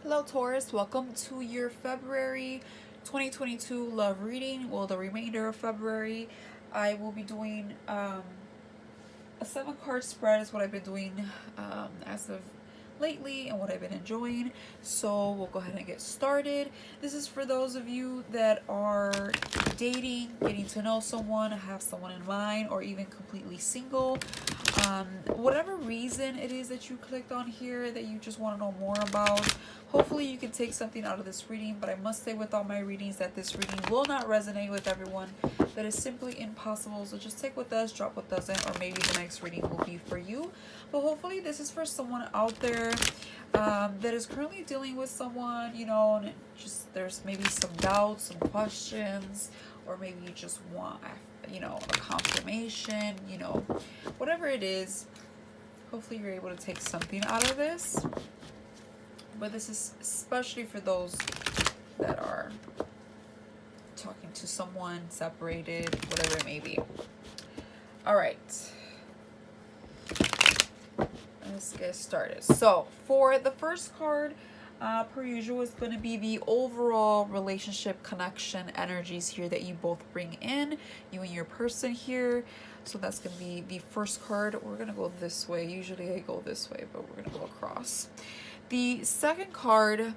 Hello Taurus, welcome to your February 2022 love reading. Well, the remainder of February, I will be doing a 7 card spread is what I've been doing as of lately and what I've been enjoying. So we'll go ahead and get started. This is for those of you that are dating, getting to know someone, have someone in mind, or even completely single. Whatever reason it is that you clicked on here that you just want to know more about, hopefully you can take something out of this reading. But I must say with all my readings that this reading will not resonate with everyone. That is simply impossible. So just take what does, drop what doesn't, or maybe the next reading will be for you. But hopefully this is for someone out there that is currently dealing with someone, and just there's maybe some doubts, some questions, or maybe you just want a confirmation, whatever it is. Hopefully you're able to take something out of this. But this is especially for those that are talking to someone, separated, whatever it may be. All right. Let's get started. So for the first card, per usual, is going to be the overall relationship connection energies here that you both bring in, you and your person here. So that's going to be the first card. We're going to go this way. Usually I go this way, but we're going to go across. The second card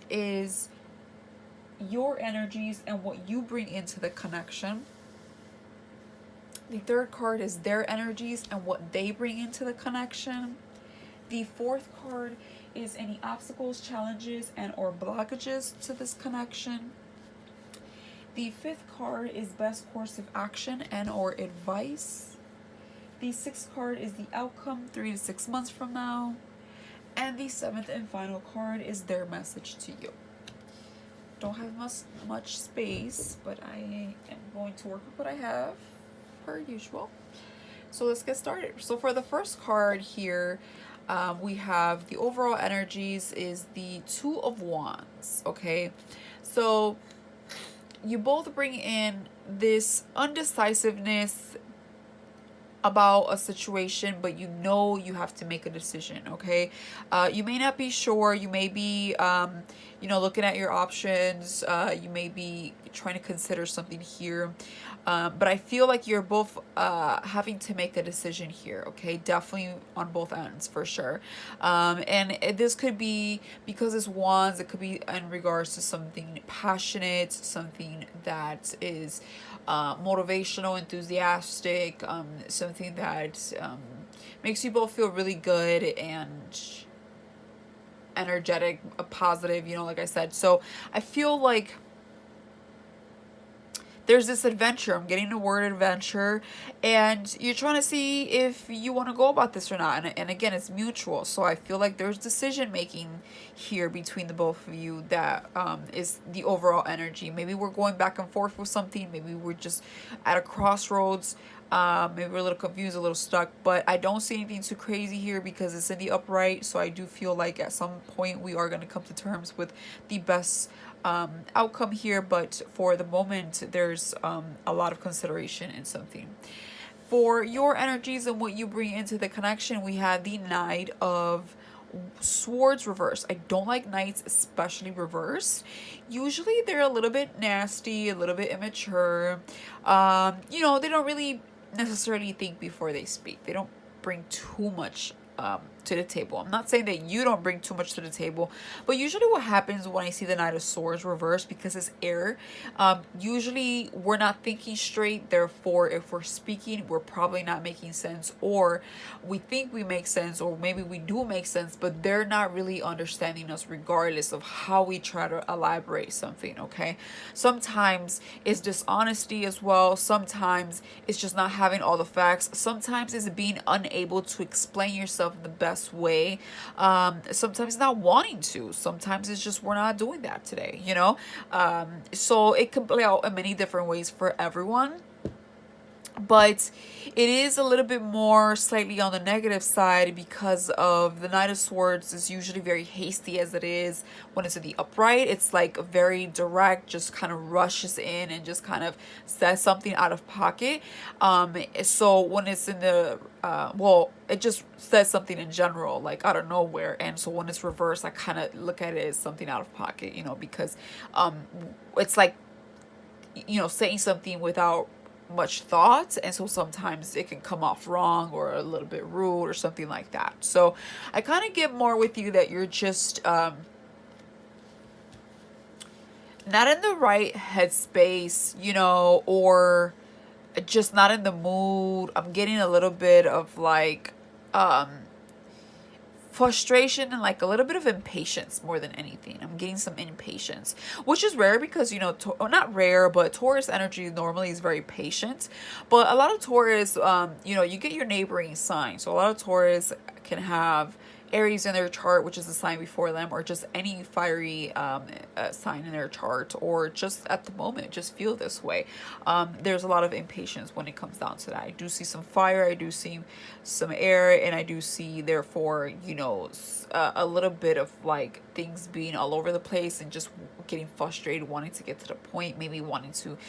is your energies and what you bring into the connection. The third card is their energies and what they bring into the connection. The fourth card is any obstacles, challenges, and or blockages to this connection. The fifth card is best course of action and or advice. The sixth card is the outcome 3 to 6 months from now. And the seventh and final card is their message to you. Don't have much space, but I am going to work with what I have, per usual. So let's get started. So for the first card here, we have the overall energies is the Two of Wands. Okay, so you both bring in this undecisiveness about a situation, but you have to make a decision. Okay, you may not be sure. You may be looking at your options. You may be trying to consider something here, but I feel like you're both having to make a decision here. Okay, definitely on both ends for sure. And this could be because it's wands. It could be in regards to something passionate, something that is motivational, enthusiastic, something that makes you both feel really good and energetic, positive, like I said. So I feel like there's this adventure. I'm getting the word adventure, and you're trying to see if you want to go about this or not. And again, it's mutual. So I feel like there's decision making here between the both of you that is the overall energy. Maybe we're going back and forth with something. Maybe we're just at a crossroads. Maybe we're a little confused, a little stuck, but I don't see anything too crazy here because it's in the upright. So I do feel like at some point we are going to come to terms with the best outcome here, but for the moment there's a lot of consideration in something. For your energies and what you bring into the connection, we have the Knight of Swords reverse. I don't like knights, especially reverse. Usually they're a little bit nasty, a little bit immature. They don't really necessarily think before they speak. They don't bring too much to the table. I'm not saying that you don't bring too much to the table, but usually what happens when I see the Knight of Swords reversed, because it's air, usually we're not thinking straight. Therefore, if we're speaking, we're probably not making sense, or we think we make sense, or maybe we do make sense, but they're not really understanding us regardless of how we try to elaborate something. Okay, sometimes it's dishonesty as well. Sometimes it's just not having all the facts. Sometimes it's being unable to explain yourself the best way. Sometimes not wanting to. Sometimes it's just we're not doing that today. So it can play out in many different ways for everyone. but it is a little bit more slightly on the negative side because of the Knight of Swords is usually very hasty as it is. When it's in the upright, it's like very direct, just kind of rushes in and just kind of says something out of pocket. So when it's in the well, it just says something in general, like out of nowhere. And so when it's reversed, I kind of look at it as something out of pocket, because it's like, saying something without much thought, and so sometimes it can come off wrong or a little bit rude or something like that. So I kind of get more with you that you're just not in the right headspace, or just not in the mood. I'm getting a little bit of like frustration and like a little bit of impatience more than anything. I'm getting some impatience, which is rare because, not rare, but Taurus energy normally is very patient. But a lot of Taurus, you get your neighboring sign. So a lot of Taurus can have Aries in their chart, which is the sign before them, or just any fiery sign in their chart, or just at the moment just feel this way. There's a lot of impatience when it comes down to that. I do see some fire, I do see some air, and I do see therefore a little bit of like things being all over the place and just getting frustrated, wanting to get to the point, maybe wanting to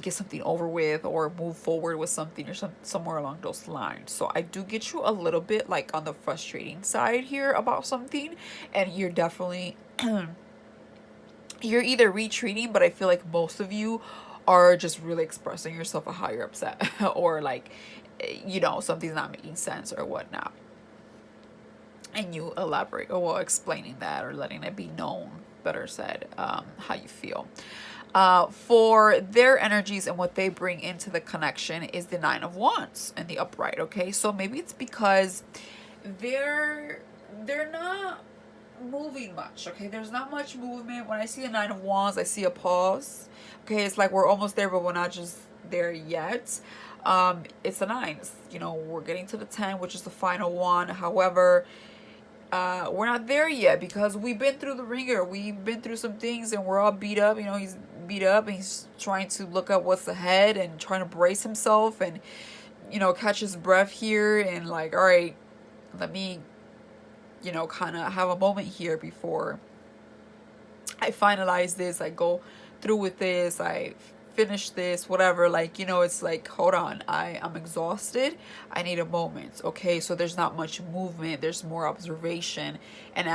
get something over with or move forward with something or somewhere along those lines. So I do get you a little bit like on the frustrating side here about something, and you're definitely you're either retreating, but I feel like most of you are just really expressing yourself of how you're upset or like something's not making sense or whatnot, and you elaborate, or well, explaining that or letting it be known, better said, how you feel. For their energies and what they bring into the connection is the Nine of Wands and the upright. Okay, so maybe it's because they're not moving much. Okay, there's not much movement. When I see the Nine of Wands, I see a pause. Okay, it's like we're almost there, but we're not just there yet. It's a 9. We're getting to the 10, which is the final one. However, we're not there yet because we've been through the ringer. We've been through some things and we're all beat up. He's beat up and he's trying to look at what's ahead and trying to brace himself and, catch his breath here and like, all right, let me, kind of have a moment here before I finalize this. I go through with this. I finish this, whatever. Like, it's like, hold on, I'm exhausted, I need a moment. Okay, so there's not much movement, there's more observation and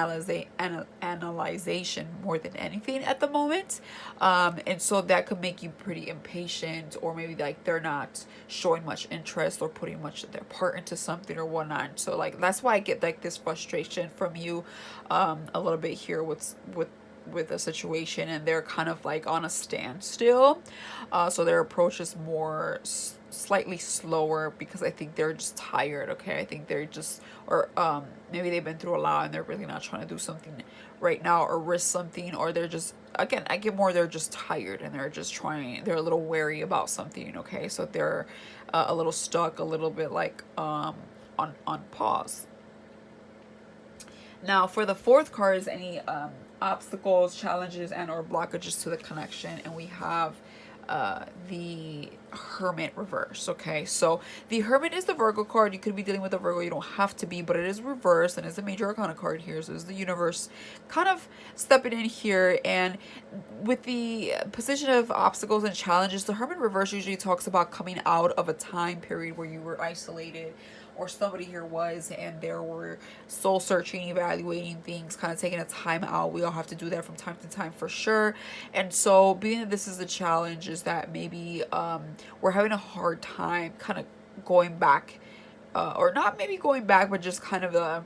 analyzation more than anything at the moment. And so that could make you pretty impatient, or maybe like they're not showing much interest or putting much of their part into something or whatnot. So like that's why I get like this frustration from you a little bit here with a situation, and they're kind of like on a standstill. So their approach is more slightly slower because I think they're just tired. Okay, I think they're just, or maybe they've been through a lot and they're really not trying to do something right now or risk something, or they're just, again, I get more they're just tired and they're just trying, they're a little wary about something. Okay, so they're a little stuck, a little bit like on pause. Now for the fourth card is any obstacles, challenges, and or blockages to the connection, and we have the Hermit reverse. Okay, so the Hermit is the Virgo card. You could be dealing with a Virgo, you don't have to be, but it is reversed and it's a major arcana card here, so it's the universe kind of stepping in here. And with the position of obstacles and challenges, the Hermit reverse usually talks about coming out of a time period where you were isolated, or somebody here was, and they were soul searching, evaluating things, kind of taking a time out. We all have to do that from time to time for sure. And so being that this is a challenge, is that maybe we're having a hard time kind of going back, or not maybe going back, but just kind of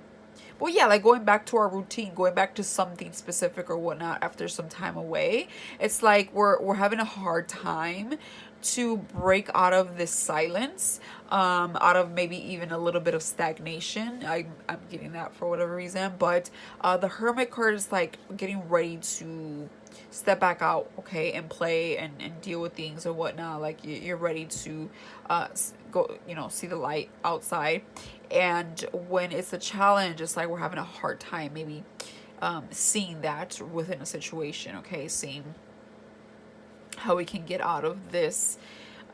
well, yeah, like going back to our routine, going back to something specific or whatnot after some time away. It's like we're having a hard time to break out of this silence, out of maybe even a little bit of stagnation. I'm getting that for whatever reason, but the Hermit card is like getting ready to step back out, okay, and play and deal with things or whatnot. Like you're ready to go, see the light outside. And when it's a challenge, it's like we're having a hard time maybe seeing that within a situation, okay, seeing how we can get out of this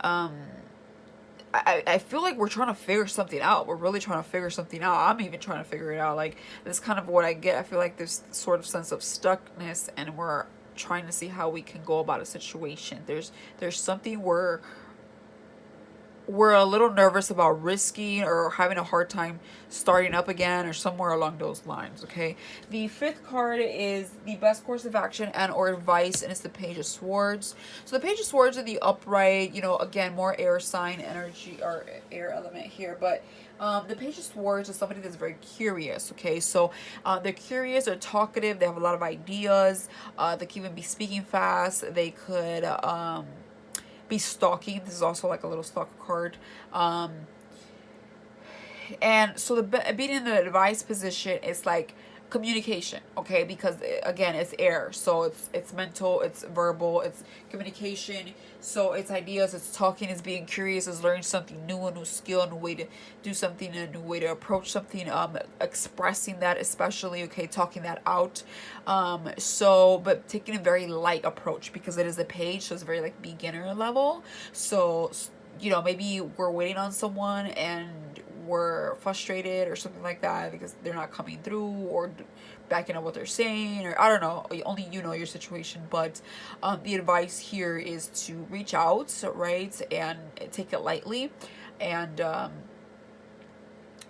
I feel like we're trying to figure something out. We're really trying to figure something out. I'm even trying to figure it out. Like, that's kind of what I get. I feel like there's sort of sense of stuckness, and we're trying to see how we can go about a situation. There's something we're a little nervous about risking or having a hard time starting up again or somewhere along those lines. Okay, the fifth card is the best course of action and or advice, and it's the Page of Swords. So the Page of Swords are the upright, you know, again, more air sign energy or air element here, but the Page of Swords is somebody that's very curious. Okay, so they're curious, they're talkative, they have a lot of ideas, they can even be speaking fast, they could be stalking. This is also like a little stalker card. And so being in the advice position is like communication, okay, because again, it's air, so it's mental, it's verbal, it's communication, so it's ideas, it's talking, it's being curious, it's learning something new, a new skill, a new way to do something, a new way to approach something, expressing that, especially, okay, talking that out. So but taking a very light approach because it is a page, so it's very like beginner level. So, you know, maybe we're waiting on someone and we're frustrated or something like that because they're not coming through or backing up what they're saying, or I don't know, only you know your situation. But the advice here is to reach out, right, and take it lightly, and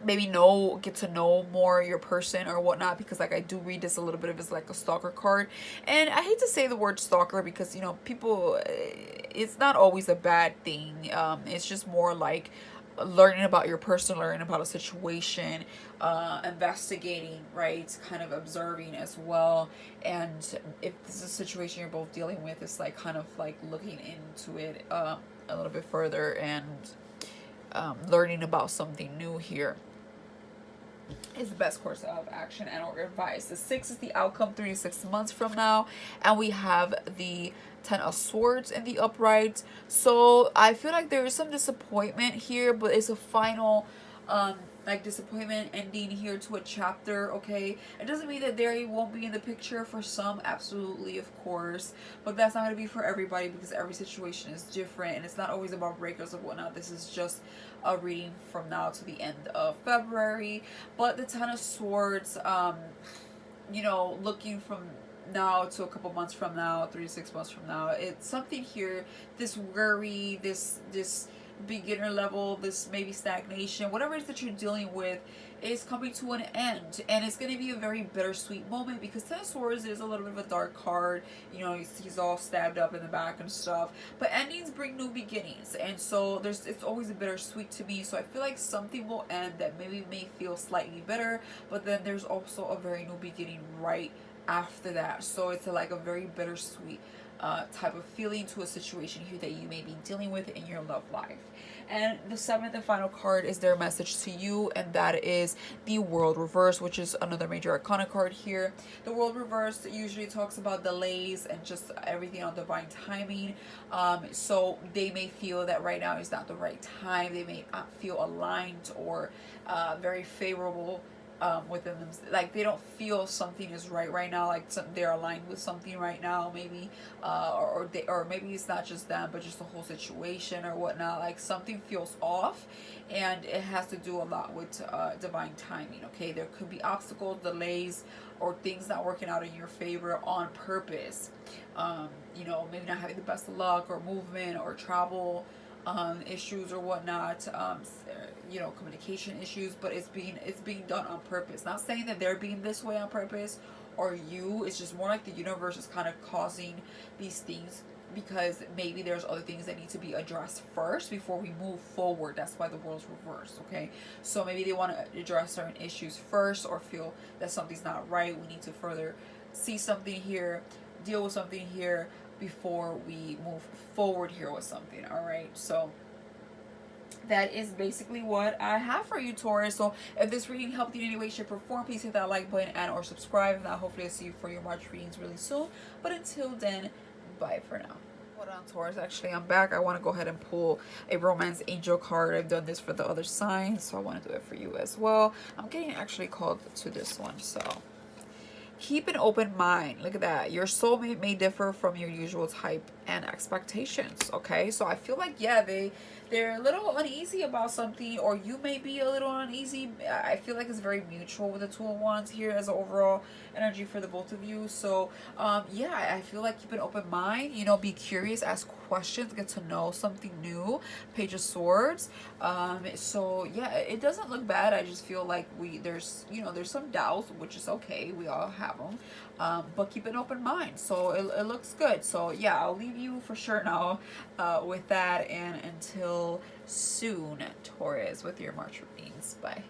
maybe get to know more your person or whatnot, because like I do read this a little bit of as like a stalker card, and I hate to say the word stalker because, you know, people, it's not always a bad thing. It's just more like learning about your person, learning about a situation, investigating, right, kind of observing as well. And if this is a situation you're both dealing with, it's like kind of like looking into it a little bit further and learning about something new here is the best course of action and or advice. The 6 is the outcome 3 to 6 months from now, and we have the 10 of Swords in the upright. So I feel like there is some disappointment here, but it's a final like disappointment ending here to a chapter. Okay, it doesn't mean that they won't be in the picture. For some, absolutely, of course, but that's not going to be for everybody because every situation is different, and it's not always about breakups or whatnot. This is just a reading from now to the end of February. But the 10 of Swords, you know, looking from now to a couple months from now, 3 to 6 months from now, it's something here, this worry, this beginner level, this maybe stagnation, whatever it is that you're dealing with is coming to an end, and it's going to be a very bittersweet moment because Ten of Swords is a little bit of a dark card. You know, he's all stabbed up in the back and stuff, but endings bring new beginnings, and so it's always a bittersweet to me. So I feel like something will end that maybe may feel slightly bitter, but then there's also a very new beginning right after that. So it's like a very bittersweet type of feeling to a situation here that you may be dealing with in your love life. And the 7th and final card is their message to you, and that is the World Reverse, which is another major arcana card here. The World Reverse usually talks about delays and just everything on divine timing. So they may feel that right now is not the right time. They may not feel aligned or very favorable within them, like they don't feel something is right now, like they're aligned with something right now, maybe or maybe it's not just them but just the whole situation or whatnot. Like something feels off, and it has to do a lot with divine timing. Okay, there could be obstacles, delays, or things not working out in your favor on purpose. You know, maybe not having the best of luck or movement or travel issues or whatnot, you know, communication issues, but it's being done on purpose. Not saying that they're being this way on purpose or you, it's just more like the universe is kind of causing these things because maybe there's other things that need to be addressed first before we move forward. That's why the world's reversed. Okay, so maybe they want to address certain issues first or feel that something's not right. We need to further see something here, deal with something here before we move forward here with something. All right, so that is basically what I have for you, Taurus. So if this reading helped you in any way, shape, or form, please hit that like button and or subscribe, and I'll hopefully see you for your March readings really soon. But until then, bye for now. Hold on, Taurus, actually I'm back. I want to go ahead and pull a romance angel card. I've done this for the other signs, so I want to do it for you as well. I'm getting actually called to this one, so keep an open mind. Look at that. Your soulmate may differ from your usual type and expectations. Okay, so I feel like, yeah, they're a little uneasy about something, or you may be a little uneasy. I feel like it's very mutual with the Two of Wands here as an overall energy for the both of you. So yeah, I feel like keep an open mind, you know, be curious, ask questions, get to know something new. Page of Swords. So yeah, it doesn't look bad. I just feel like there's, you know, there's some doubts, which is okay, we all have them. But keep an open mind, so it looks good. So yeah, I'll leave you for sure now with that, and until soon, Taurus, with your March readings. Bye.